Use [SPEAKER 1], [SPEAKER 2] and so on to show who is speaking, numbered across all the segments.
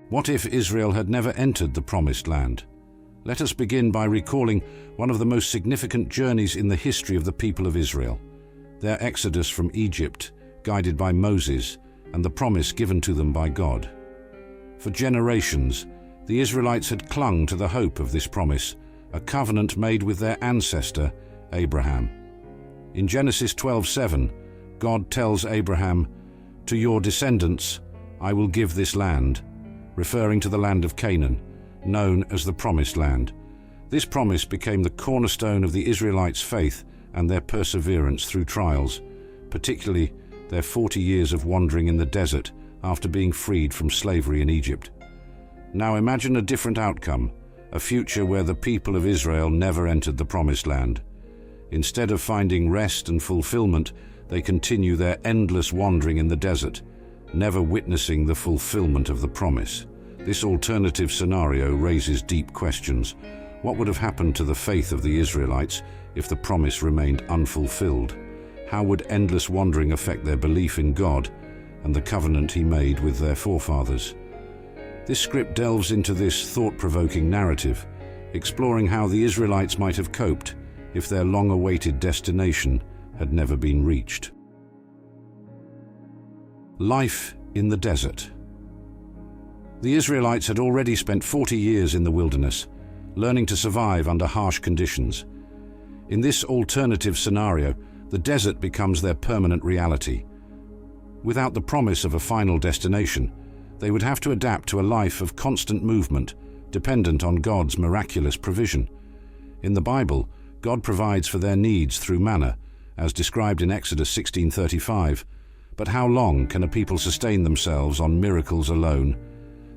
[SPEAKER 1] What if Israel had never entered the Promised Land? Let us begin by recalling one of the most significant journeys in the history of the people of Israel, their exodus from Egypt, guided by Moses, and the promise given to them by God. For generations, the Israelites had clung to the hope of this promise, a covenant made with their ancestor, Abraham. In Genesis 12:7, God tells Abraham, "To your descendants I will give this land," referring to the land of Canaan, known as the Promised Land. This promise became the cornerstone of the Israelites' faith and their perseverance through trials, particularly their 40 years of wandering in the desert after being freed from slavery in Egypt. Now imagine a different outcome, a future where the people of Israel never entered the Promised Land. Instead of finding rest and fulfillment, they continue their endless wandering in the desert, never witnessing the fulfillment of the promise. This alternative scenario raises deep questions. What would have happened to the faith of the Israelites if the promise remained unfulfilled? How would endless wandering affect their belief in God and the covenant He made with their forefathers? This script delves into this thought-provoking narrative, exploring how the Israelites might have coped if their long-awaited destination had never been reached. Life in the desert. The Israelites had already spent 40 years in the wilderness, learning to survive under harsh conditions. In this alternative scenario, the desert becomes their permanent reality. Without the promise of a final destination, they would have to adapt to a life of constant movement, dependent on God's miraculous provision. In the Bible, God provides for their needs through manna, as described in Exodus 16:35. But how long can a people sustain themselves on miracles alone?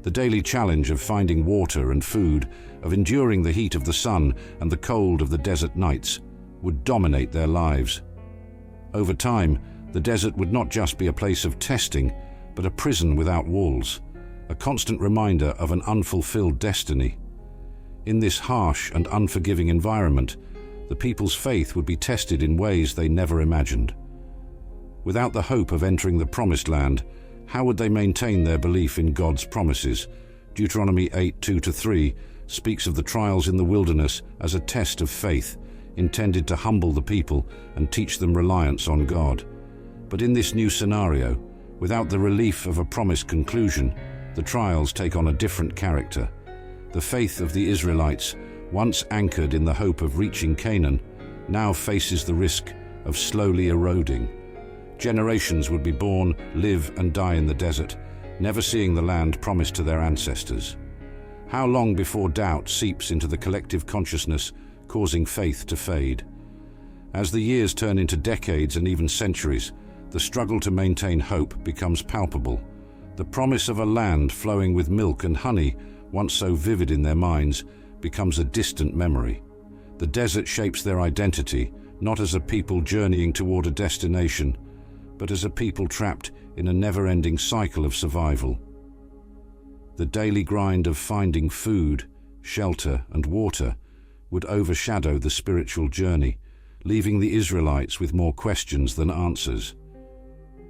[SPEAKER 1] The daily challenge of finding water and food, of enduring the heat of the sun and the cold of the desert nights, would dominate their lives. Over time, the desert would not just be a place of testing, but a prison without walls, a constant reminder of an unfulfilled destiny. In this harsh and unforgiving environment, the people's faith would be tested in ways they never imagined. Without the hope of entering the Promised Land, how would they maintain their belief in God's promises? Deuteronomy 8:2-3 speaks of the trials in the wilderness as a test of faith, intended to humble the people and teach them reliance on God. But in this new scenario, without the relief of a promised conclusion, the trials take on a different character. The faith of the Israelites, once anchored in the hope of reaching Canaan, now faces the risk of slowly eroding. Generations would be born, live and die in the desert, never seeing the land promised to their ancestors. How long before doubt seeps into the collective consciousness, causing faith to fade? As the years turn into decades and even centuries, the struggle to maintain hope becomes palpable. The promise of a land flowing with milk and honey, once so vivid in their minds, becomes a distant memory. The desert shapes their identity, not as a people journeying toward a destination, but as a people trapped in a never-ending cycle of survival. The daily grind of finding food, shelter, and water would overshadow the spiritual journey, leaving the Israelites with more questions than answers.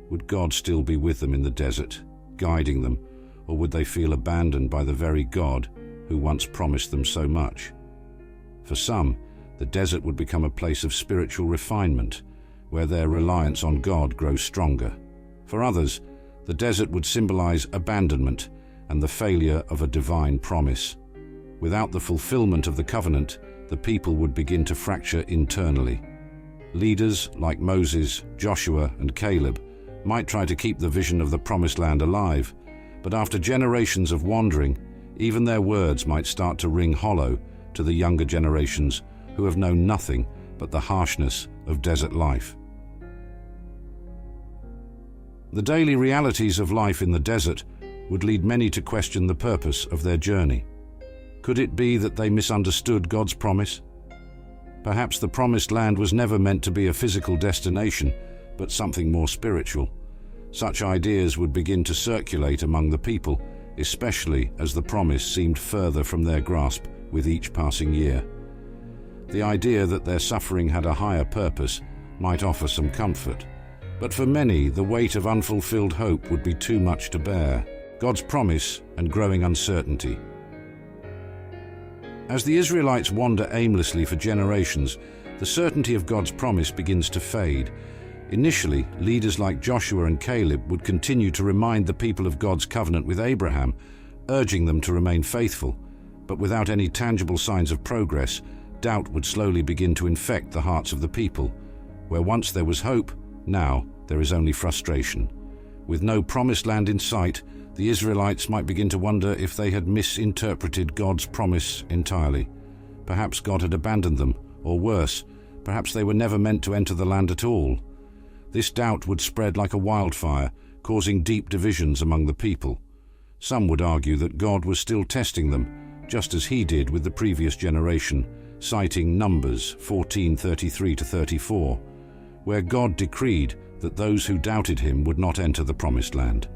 [SPEAKER 1] Would God still be with them in the desert, guiding them, or would they feel abandoned by the very God who once promised them so much? For some, the desert would become a place of spiritual refinement, where their reliance on God grows stronger. For others, the desert would symbolize abandonment and the failure of a divine promise. Without the fulfillment of the covenant, the people would begin to fracture internally. Leaders like Moses, Joshua, and Caleb might try to keep the vision of the Promised Land alive, but after generations of wandering, even their words might start to ring hollow to the younger generations who have known nothing but the harshness of desert life. The daily realities of life in the desert would lead many to question the purpose of their journey. Could it be that they misunderstood God's promise? Perhaps the Promised Land was never meant to be a physical destination, but something more spiritual. Such ideas would begin to circulate among the people, especially as the promise seemed further from their grasp with each passing year. The idea that their suffering had a higher purpose might offer some comfort, but for many, the weight of unfulfilled hope would be too much to bear. God's promise and growing uncertainty. As the Israelites wander aimlessly for generations, the certainty of God's promise begins to fade. Initially, leaders like Joshua and Caleb would continue to remind the people of God's covenant with Abraham, urging them to remain faithful. But without any tangible signs of progress, doubt would slowly begin to infect the hearts of the people. Where once there was hope, now there is only frustration. With no promised land in sight, the Israelites might begin to wonder if they had misinterpreted God's promise entirely. Perhaps God had abandoned them, or worse, perhaps they were never meant to enter the land at all. This doubt would spread like a wildfire, causing deep divisions among the people. Some would argue that God was still testing them, just as he did with the previous generation, citing Numbers 14:33-34, where God decreed that those who doubted him would not enter the promised land.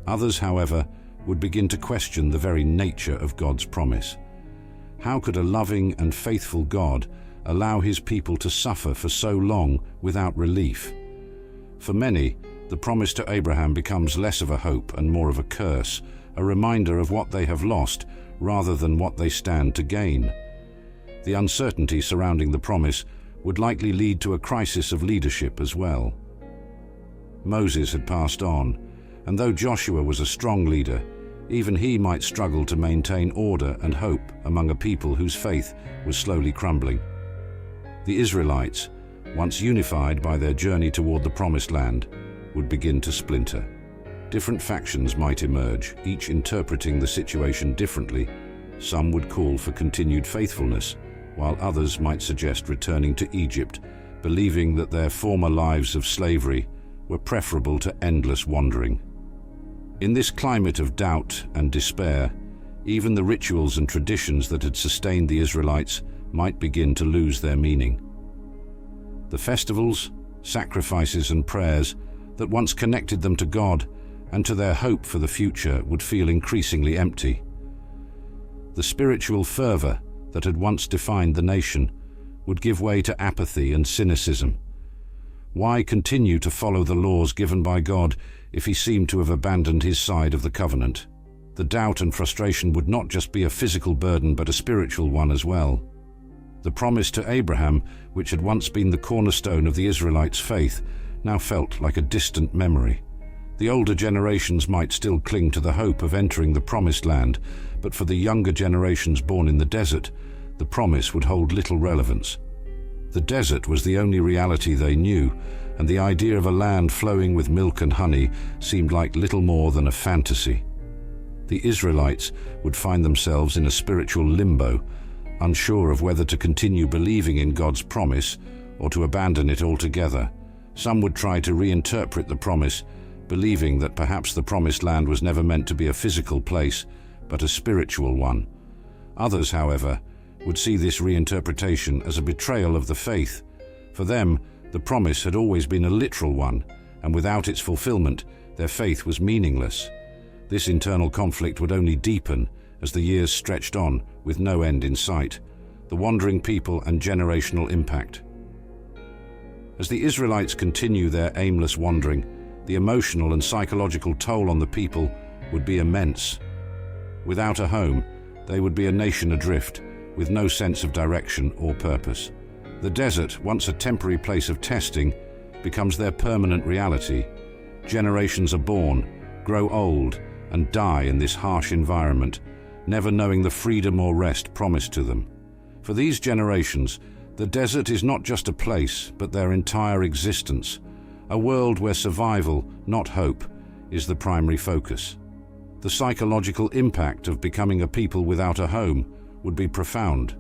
[SPEAKER 1] Others, however, would begin to question the very nature of God's promise. How could a loving and faithful God allow his people to suffer for so long without relief? For many, the promise to Abraham becomes less of a hope and more of a curse, a reminder of what they have lost rather than what they stand to gain. The uncertainty surrounding the promise would likely lead to a crisis of leadership as well. Moses had passed on, and though Joshua was a strong leader, even he might struggle to maintain order and hope among a people whose faith was slowly crumbling. The Israelites, once unified by their journey toward the Promised Land, would begin to splinter. Different factions might emerge, each interpreting the situation differently. Some would call for continued faithfulness, while others might suggest returning to Egypt, believing that their former lives of slavery were preferable to endless wandering. In this climate of doubt and despair, even the rituals and traditions that had sustained the Israelites might begin to lose their meaning. The festivals, sacrifices and prayers that once connected them to God and to their hope for the future would feel increasingly empty. The spiritual fervor that had once defined the nation would give way to apathy and cynicism. Why continue to follow the laws given by God if he seemed to have abandoned his side of the covenant? The doubt and frustration would not just be a physical burden but a spiritual one as well. The promise to Abraham, which had once been the cornerstone of the Israelites' faith, now felt like a distant memory. The older generations might still cling to the hope of entering the promised land, but for the younger generations born in the desert, the promise would hold little relevance. The desert was the only reality they knew, and the idea of a land flowing with milk and honey seemed like little more than a fantasy. The Israelites would find themselves in a spiritual limbo, unsure of whether to continue believing in God's promise or to abandon it altogether. Some would try to reinterpret the promise, believing that perhaps the promised land was never meant to be a physical place, but a spiritual one. Others, however, would see this reinterpretation as a betrayal of the faith. For them, the promise had always been a literal one, and without its fulfillment, their faith was meaningless. This internal conflict would only deepen as the years stretched on with no end in sight, the wandering people and generational impact. As the Israelites continue their aimless wandering, the emotional and psychological toll on the people would be immense. Without a home, they would be a nation adrift, with no sense of direction or purpose. The desert, once a temporary place of testing, becomes their permanent reality. Generations are born, grow old, and die in this harsh environment, never knowing the freedom or rest promised to them. For these generations, the desert is not just a place, but their entire existence, a world where survival, not hope, is the primary focus. The psychological impact of becoming a people without a home would be profound.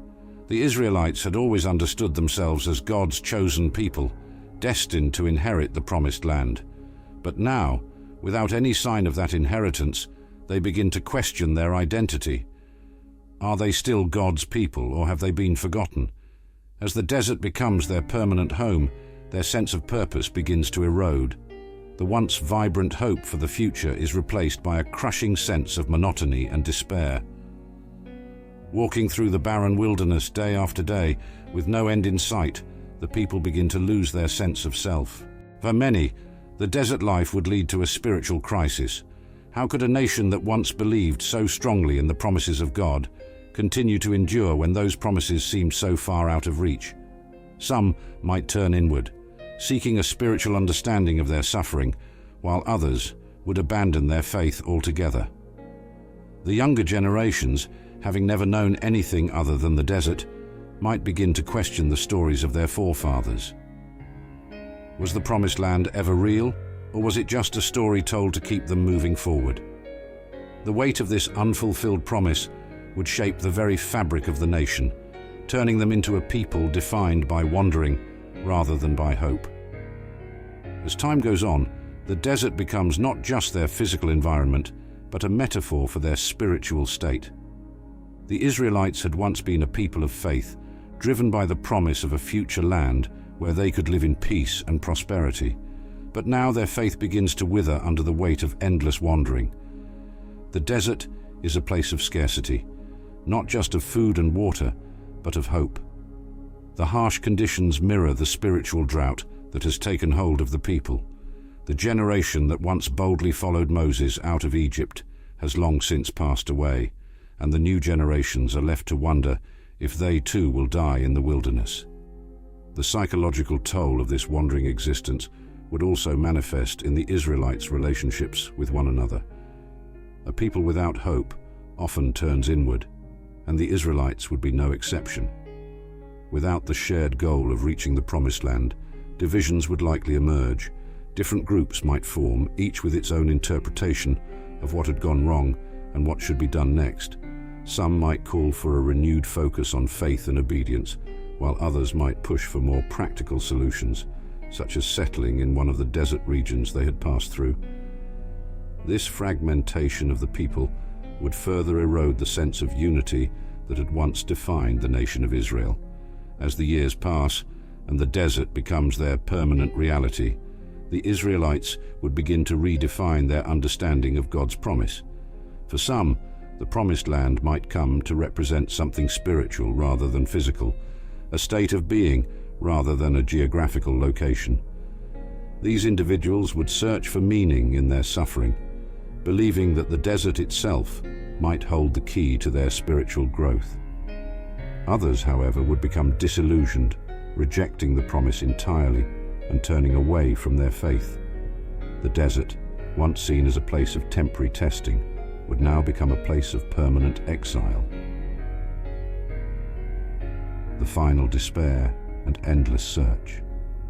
[SPEAKER 1] The Israelites had always understood themselves as God's chosen people, destined to inherit the promised land. But now, without any sign of that inheritance, they begin to question their identity. Are they still God's people, or have they been forgotten? As the desert becomes their permanent home, their sense of purpose begins to erode. The once vibrant hope for the future is replaced by a crushing sense of monotony and despair. Walking through the barren wilderness day after day, with no end in sight, the people begin to lose their sense of self. For many, the desert life would lead to a spiritual crisis. How could a nation that once believed so strongly in the promises of God continue to endure when those promises seemed so far out of reach? Some might turn inward, seeking a spiritual understanding of their suffering, while others would abandon their faith altogether. The younger generations, having never known anything other than the desert, might begin to question the stories of their forefathers. Was the Promised Land ever real, or was it just a story told to keep them moving forward? The weight of this unfulfilled promise would shape the very fabric of the nation, turning them into a people defined by wandering rather than by hope. As time goes on, the desert becomes not just their physical environment, but a metaphor for their spiritual state. The Israelites had once been a people of faith, driven by the promise of a future land where they could live in peace and prosperity. But now their faith begins to wither under the weight of endless wandering. The desert is a place of scarcity, not just of food and water, but of hope. The harsh conditions mirror the spiritual drought that has taken hold of the people. The generation that once boldly followed Moses out of Egypt has long since passed away, and the new generations are left to wonder if they too will die in the wilderness. The psychological toll of this wandering existence would also manifest in the Israelites' relationships with one another. A people without hope often turns inward, and the Israelites would be no exception. Without the shared goal of reaching the Promised Land, divisions would likely emerge. Different groups might form, each with its own interpretation of what had gone wrong and what should be done next. Some might call for a renewed focus on faith and obedience, while others might push for more practical solutions, such as settling in one of the desert regions they had passed through. This fragmentation of the people would further erode the sense of unity that had once defined the nation of Israel. As the years pass and the desert becomes their permanent reality, the Israelites would begin to redefine their understanding of God's promise. For some, the Promised Land might come to represent something spiritual rather than physical, a state of being rather than a geographical location. These individuals would search for meaning in their suffering, believing that the desert itself might hold the key to their spiritual growth. Others, however, would become disillusioned, rejecting the promise entirely and turning away from their faith. The desert, once seen as a place of temporary testing, would now become a place of permanent exile. The final despair and endless search.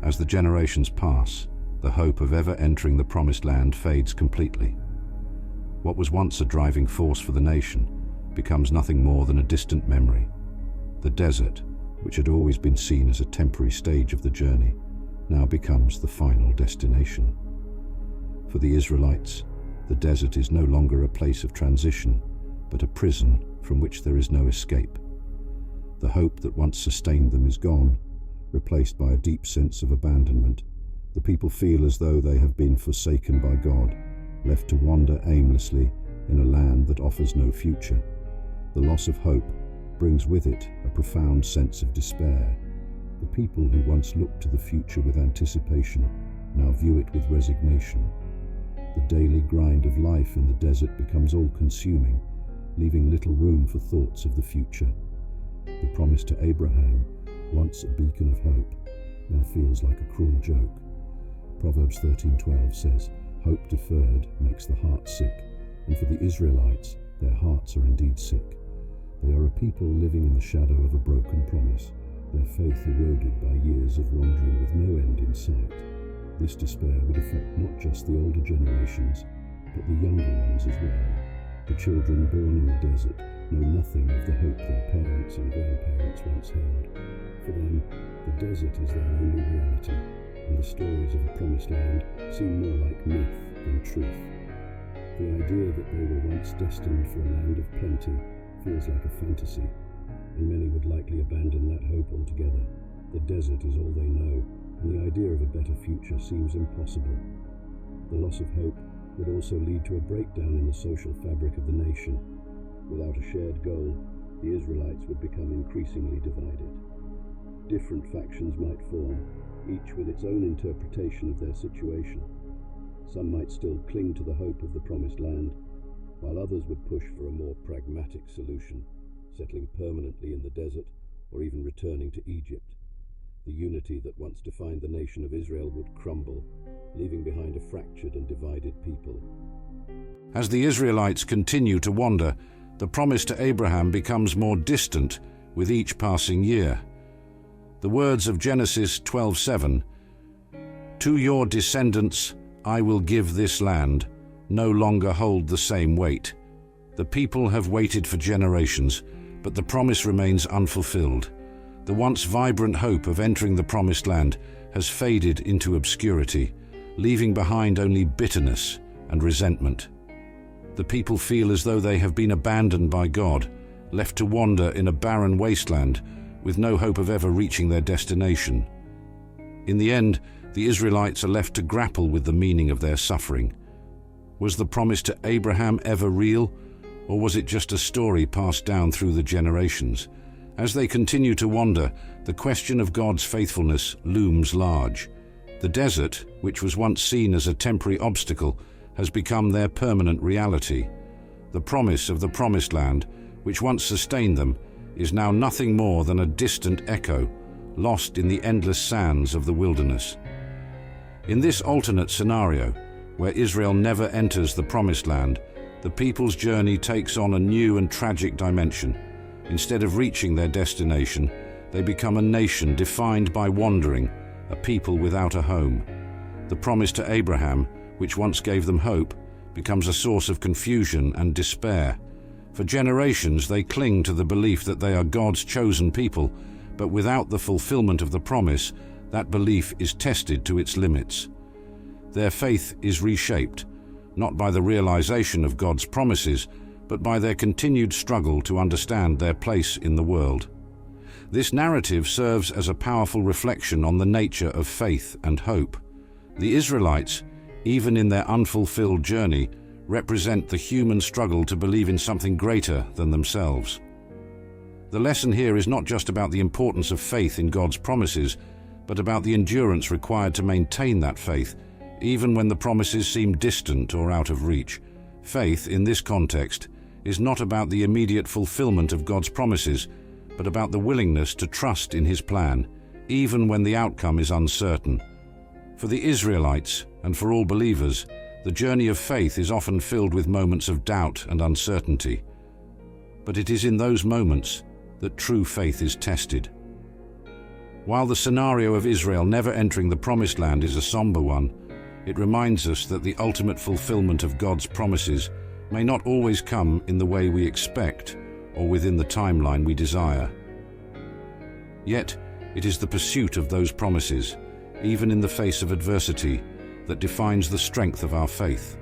[SPEAKER 1] As the generations pass, the hope of ever entering the Promised Land fades completely. What was once a driving force for the nation becomes nothing more than a distant memory. The desert, which had always been seen as a temporary stage of the journey, now becomes the final destination. For the Israelites, the desert is no longer a place of transition, but a prison from which there is no escape. The hope that once sustained them is gone, replaced by a deep sense of abandonment. The people feel as though they have been forsaken by God, left to wander aimlessly in a land that offers no future. The loss of hope brings with it a profound sense of despair. The people who once looked to the future with anticipation now view it with resignation. The daily grind of life in the desert becomes all-consuming, leaving little room for thoughts of the future. The promise to Abraham, once a beacon of hope, now feels like a cruel joke. Proverbs 13:12 says, "Hope deferred makes the heart sick," and for the Israelites, their hearts are indeed sick. They are a people living in the shadow of a broken promise, their faith eroded by years of wandering with no end in sight. This despair would affect not just the older generations, but the younger ones as well. The children born in the desert know nothing of the hope their parents and grandparents once held. For them, the desert is their only reality, and the stories of a promised land seem more like myth than truth. The idea that they were once destined for a land of plenty feels like a fantasy, and many would likely abandon that hope altogether. The desert is all they know, and the idea of a better future seems impossible. The loss of hope would also lead to a breakdown in the social fabric of the nation. Without a shared goal, the Israelites would become increasingly divided. Different factions might form, each with its own interpretation of their situation.
[SPEAKER 2] Some might still cling to the hope of the promised land, while others would push for a more pragmatic solution, settling permanently in the desert or even returning to Egypt. The unity that once defined the nation of Israel would crumble, leaving behind a fractured and divided people.
[SPEAKER 1] As the Israelites continue to wander, the promise to Abraham becomes more distant with each passing year. The words of Genesis 12:7, "To your descendants I will give this land," no longer hold the same weight. The people have waited for generations, but the promise remains unfulfilled. The once vibrant hope of entering the promised land has faded into obscurity, leaving behind only bitterness and resentment. The people feel as though they have been abandoned by God, left to wander in a barren wasteland with no hope of ever reaching their destination. In the end, the Israelites are left to grapple with the meaning of their suffering. Was the promise to Abraham ever real, or was it just a story passed down through the generations? As they continue to wander, the question of God's faithfulness looms large. The desert, which was once seen as a temporary obstacle, has become their permanent reality. The promise of the promised land, which once sustained them, is now nothing more than a distant echo, lost in the endless sands of the wilderness. In this alternate scenario, where Israel never enters the promised land, the people's journey takes on a new and tragic dimension. Instead of reaching their destination, they become a nation defined by wandering, a people without a home. The promise to Abraham, which once gave them hope, becomes a source of confusion and despair. For generations, they cling to the belief that they are God's chosen people, but without the fulfillment of the promise, that belief is tested to its limits. Their faith is reshaped, not by the realization of God's promises, but by their continued struggle to understand their place in the world. This narrative serves as a powerful reflection on the nature of faith and hope. The Israelites, even in their unfulfilled journey, represent the human struggle to believe in something greater than themselves. The lesson here is not just about the importance of faith in God's promises, but about the endurance required to maintain that faith, even when the promises seem distant or out of reach. Faith, in this context, is not about the immediate fulfillment of God's promises, but about the willingness to trust in His plan, even when the outcome is uncertain. For the Israelites, and for all believers, the journey of faith is often filled with moments of doubt and uncertainty. But it is in those moments that true faith is tested. While the scenario of Israel never entering the promised land is a somber one, it reminds us that the ultimate fulfillment of God's promises may not always come in the way we expect or within the timeline we desire. Yet, it is the pursuit of those promises, even in the face of adversity, that defines the strength of our faith.